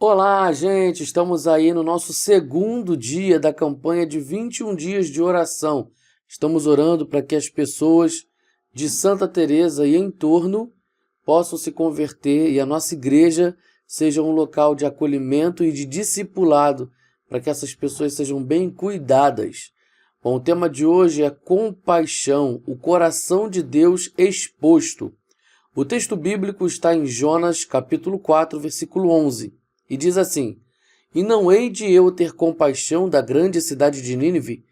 Olá, gente! Estamos aí no nosso segundo dia da campanha de 21 dias de oração. Estamos orando para que as pessoas de Santa Teresa e em torno possam se converter e a nossa igreja seja um local de acolhimento e de discipulado para que essas pessoas sejam bem cuidadas. Bom, o tema de hoje é compaixão, o coração de Deus exposto. O texto bíblico está em Jonas, capítulo 4, versículo 11. E diz assim: E não hei de eu ter compaixão da grande cidade de Nínive,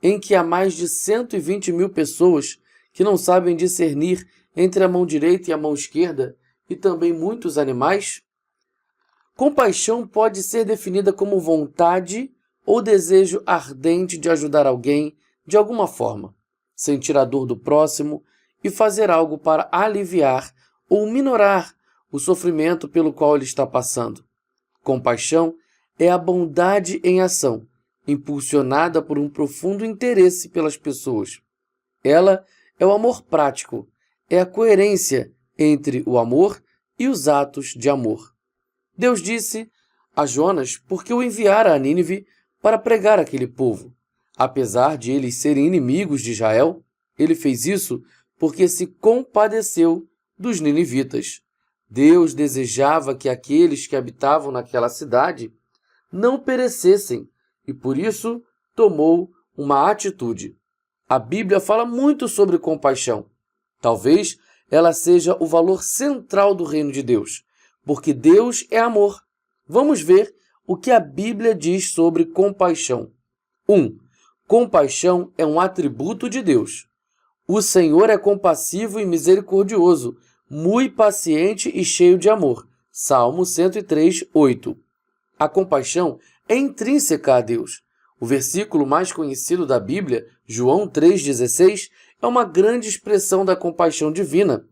em que há mais de 120 mil pessoas que não sabem discernir entre a mão direita e a mão esquerda, e também muitos animais? Compaixão pode ser definida como vontade ou desejo ardente de ajudar alguém de alguma forma, sentir a dor do próximo e fazer algo para aliviar ou minorar o sofrimento pelo qual ele está passando. Compaixão é a bondade em ação, impulsionada por um profundo interesse pelas pessoas. Ela é o amor prático, é a coerência entre o amor e os atos de amor. Deus disse a Jonas porque o enviara a Nínive para pregar àquele povo. Apesar de eles serem inimigos de Israel, ele fez isso porque se compadeceu dos ninivitas. Deus desejava que aqueles que habitavam naquela cidade não perecessem e, por isso, tomou uma atitude. A Bíblia fala muito sobre compaixão. Talvez ela seja o valor central do reino de Deus, porque Deus é amor. Vamos ver o que a Bíblia diz sobre compaixão. 1. Compaixão é um atributo de Deus. O Senhor é compassivo e misericordioso, muito paciente e cheio de amor. Salmo 103, 8. A compaixão é intrínseca a Deus. O versículo mais conhecido da Bíblia, João 3,16, é uma grande expressão da compaixão divina.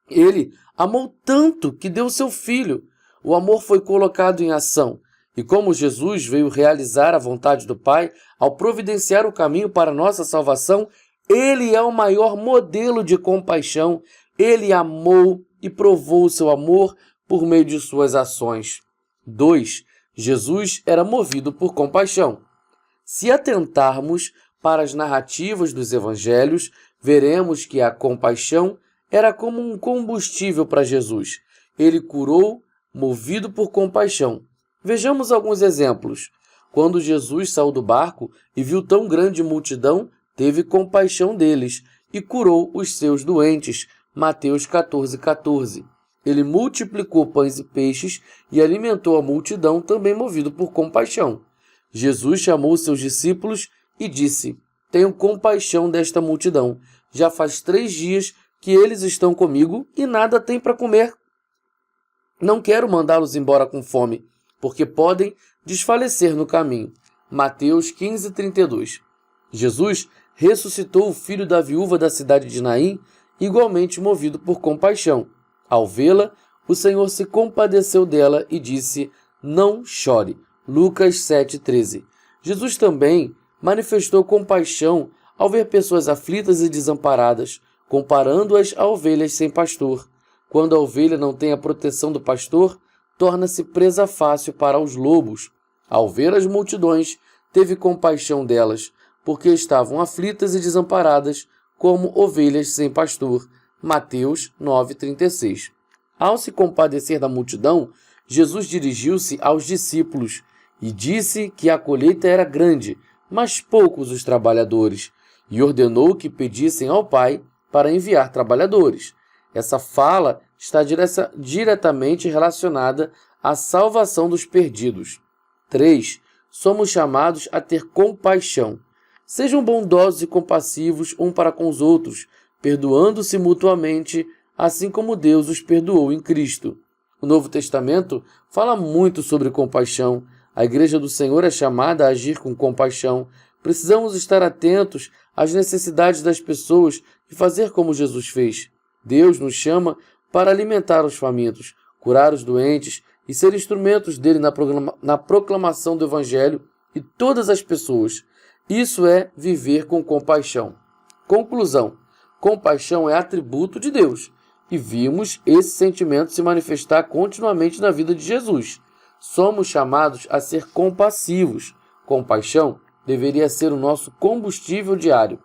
Ele amou tanto que deu seu Filho. O amor foi colocado em ação. E como Jesus veio realizar a vontade do Pai, ao providenciar o caminho para nossa salvação, ele é o maior modelo de compaixão. Ele amou e provou o seu amor por meio de suas ações. 2. Jesus era movido por compaixão. Se atentarmos para as narrativas dos evangelhos, veremos que a compaixão era como um combustível para Jesus. Ele curou, movido por compaixão. Vejamos alguns exemplos. Quando Jesus saiu do barco e viu tão grande multidão, teve compaixão deles e curou os seus doentes. Mateus 14, 14. Ele multiplicou pães e peixes e alimentou a multidão, também movido por compaixão. Jesus chamou seus discípulos e disse: Tenho compaixão desta multidão. Já faz 3 dias que eles estão comigo e nada têm para comer. Não quero mandá-los embora com fome, porque podem desfalecer no caminho. Mateus 15, 32. Jesus ressuscitou o filho da viúva da cidade de Naim, igualmente movido por compaixão. Ao vê-la, o Senhor se compadeceu dela e disse: Não chore. Lucas 7,13. Jesus também manifestou compaixão ao ver pessoas aflitas e desamparadas, comparando-as a ovelhas sem pastor. Quando a ovelha não tem a proteção do pastor, torna-se presa fácil para os lobos. Ao ver as multidões, teve compaixão delas, porque estavam aflitas e desamparadas, como ovelhas sem pastor. Mateus 9,36. Ao se compadecer da multidão, Jesus dirigiu-se aos discípulos e disse que a colheita era grande, mas poucos os trabalhadores, e ordenou que pedissem ao Pai para enviar trabalhadores. Essa fala está diretamente relacionada à salvação dos perdidos. 3. Somos chamados a ter compaixão. Sejam bondosos e compassivos um para com os outros, perdoando-se mutuamente, assim como Deus os perdoou em Cristo. O Novo Testamento fala muito sobre compaixão. A Igreja do Senhor é chamada a agir com compaixão. Precisamos estar atentos às necessidades das pessoas e fazer como Jesus fez. Deus nos chama para alimentar os famintos, curar os doentes e ser instrumentos dele na proclamação do Evangelho e todas as pessoas. Isso é viver com compaixão. Conclusão: compaixão é atributo de Deus e vimos esse sentimento se manifestar continuamente na vida de Jesus. somos chamados a ser compassivos. Compaixão deveria ser o nosso combustível diário.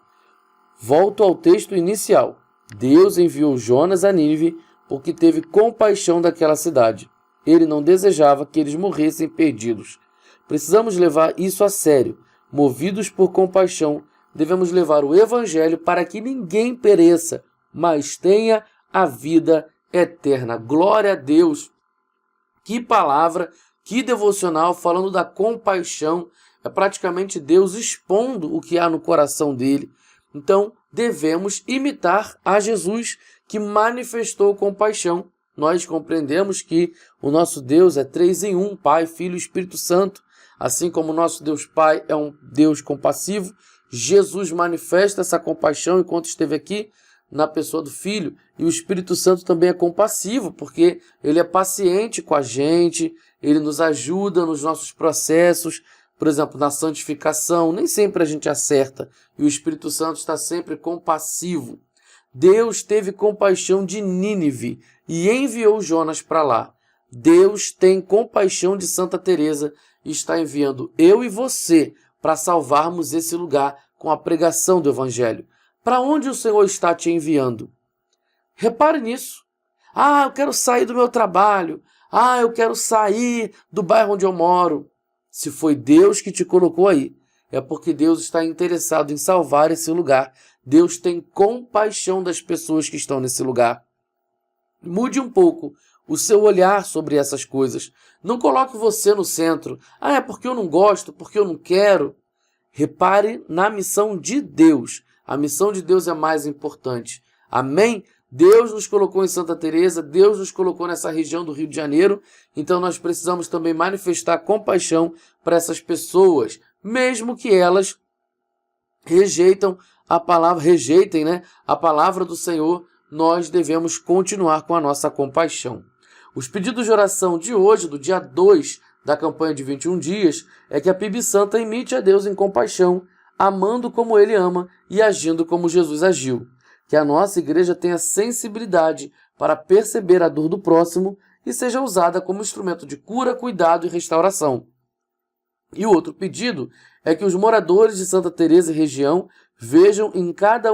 Volto ao texto inicial. Deus enviou Jonas a Nínive porque teve compaixão daquela cidade. Ele não desejava que eles morressem perdidos. Precisamos levar isso a sério. Movidos por compaixão, devemos levar o Evangelho para que ninguém pereça, mas tenha a vida eterna. Glória a Deus! Que palavra, que devocional falando da compaixão. É praticamente Deus expondo o que há no coração dele. Então, devemos imitar a Jesus, que manifestou compaixão. Nós compreendemos que o nosso Deus é 3 em 1, Pai, Filho e Espírito Santo. Assim como o nosso Deus Pai é um Deus compassivo, Jesus manifesta essa compaixão enquanto esteve aqui na pessoa do Filho. E o Espírito Santo também é compassivo, porque ele é paciente com a gente, ele nos ajuda nos nossos processos. Por exemplo, na santificação, nem sempre a gente acerta, e o Espírito Santo está sempre compassivo. Deus teve compaixão de Nínive e enviou Jonas para lá. Deus tem compaixão de Santa Teresa e está enviando eu e você para salvarmos esse lugar com a pregação do Evangelho. Para onde o Senhor está te enviando? Repare nisso. Eu quero sair do meu trabalho. Eu quero sair do bairro onde eu moro. Se foi Deus que te colocou aí, é porque Deus está interessado em salvar esse lugar. Deus tem compaixão das pessoas que estão nesse lugar. Mude um pouco o seu olhar sobre essas coisas. Não coloque você no centro. É porque eu não gosto, porque eu não quero. Repare na missão de Deus. A missão de Deus é mais importante. Amém? Deus nos colocou em Santa Teresa, Deus nos colocou nessa região do Rio de Janeiro, então nós precisamos também manifestar compaixão para essas pessoas, mesmo que elas rejeitem a palavra do Senhor, nós devemos continuar com a nossa compaixão. Os pedidos de oração de hoje, do dia 2 da campanha de 21 dias, é que a PIB Santa imite a Deus em compaixão, amando como Ele ama e agindo como Jesus agiu. Que a nossa igreja tenha sensibilidade para perceber a dor do próximo e seja usada como instrumento de cura, cuidado e restauração. E o outro pedido é que os moradores de Santa Teresa e região vejam em cada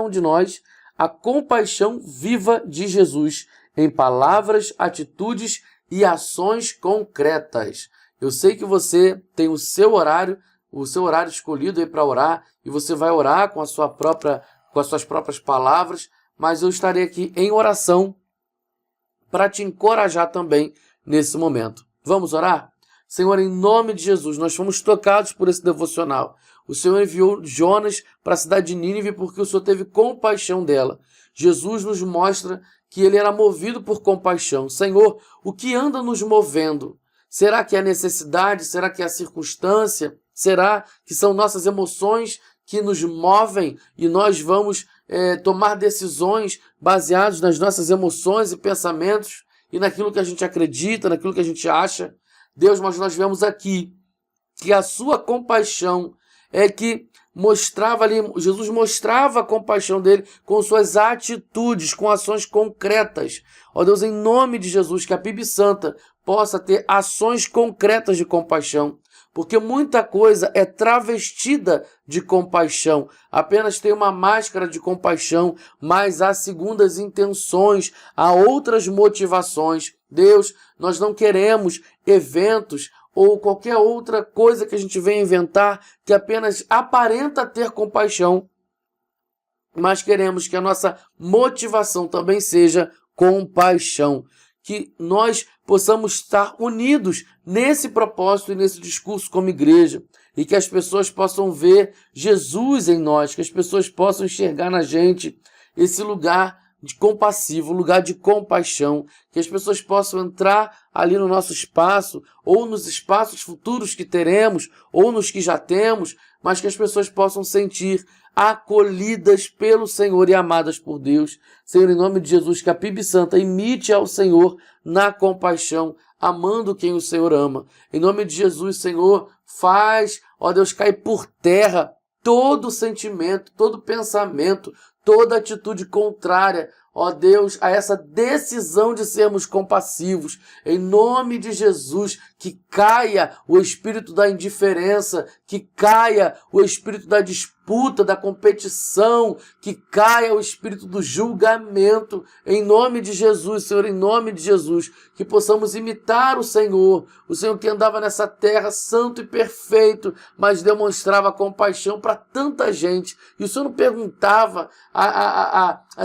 um de nós a compaixão viva de Jesus em palavras, atitudes e ações concretas. Eu sei que você tem o seu horário escolhido aí para orar, e você vai orar com as suas próprias palavras, mas eu estarei aqui em oração para te encorajar também nesse momento. Vamos orar? Senhor, em nome de Jesus, nós fomos tocados por esse devocional. O Senhor enviou Jonas para a cidade de Nínive porque o Senhor teve compaixão dela. Jesus nos mostra que ele era movido por compaixão. Senhor, o que anda nos movendo? Será que é a necessidade? Será que é a circunstância? Será que são nossas emoções que nos movem e nós vamos tomar decisões baseadas nas nossas emoções e pensamentos e naquilo que a gente acredita, naquilo que a gente acha? Deus, mas nós vemos aqui que a sua compaixão é que Jesus mostrava a compaixão dele com suas atitudes, com ações concretas. Ó Deus, em nome de Jesus, que a PIB Santa possa ter ações concretas de compaixão, porque muita coisa é travestida de compaixão, apenas tem uma máscara de compaixão, mas há segundas intenções, há outras motivações. Deus, nós não queremos eventos ou qualquer outra coisa que a gente venha inventar que apenas aparenta ter compaixão, mas queremos que a nossa motivação também seja compaixão, que nós possamos estar unidos nesse propósito e nesse discurso como igreja, e que as pessoas possam ver Jesus em nós, que as pessoas possam enxergar na gente esse lugar de compassivo, lugar de compaixão, que as pessoas possam entrar ali no nosso espaço, ou nos espaços futuros que teremos, ou nos que já temos, mas que as pessoas possam sentir acolhidas pelo Senhor e amadas por Deus. Senhor, em nome de Jesus, que a PIB Santa imite ao Senhor na compaixão, amando quem o Senhor ama. Em nome de Jesus, Senhor, faz, ó Deus, cair por terra todo sentimento, todo pensamento, toda atitude contrária, ó Deus, a essa decisão de sermos compassivos. Em nome de Jesus, que caia o espírito da indiferença, que caia o espírito da disputa, da competição, que caia o espírito do julgamento. Em nome de Jesus, Senhor, em nome de Jesus, que possamos imitar o Senhor que andava nessa terra santo e perfeito, mas demonstrava compaixão para tanta gente. E o Senhor não perguntava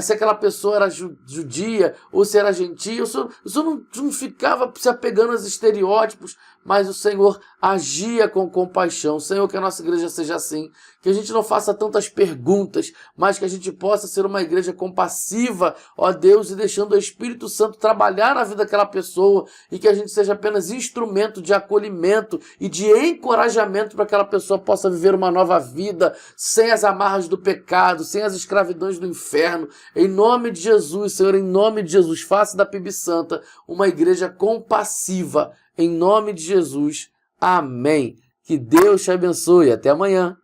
se aquela pessoa era judia ou se era gentia. O Senhor não ficava se apegando aos estereótipos, mas o Senhor agia com compaixão. Senhor, que a nossa igreja seja assim, que a gente não faça tantas perguntas, mas que a gente possa ser uma igreja compassiva, ó Deus, e deixando o Espírito Santo trabalhar na vida daquela pessoa, e que a gente seja apenas instrumento de acolhimento e de encorajamento para que aquela pessoa possa viver uma nova vida, sem as amarras do pecado, sem as escravidões do inferno. Em nome de Jesus, Senhor, em nome de Jesus, faça da PIB Santa uma igreja compassiva. Em nome de Jesus, amém. Que Deus te abençoe. Até amanhã.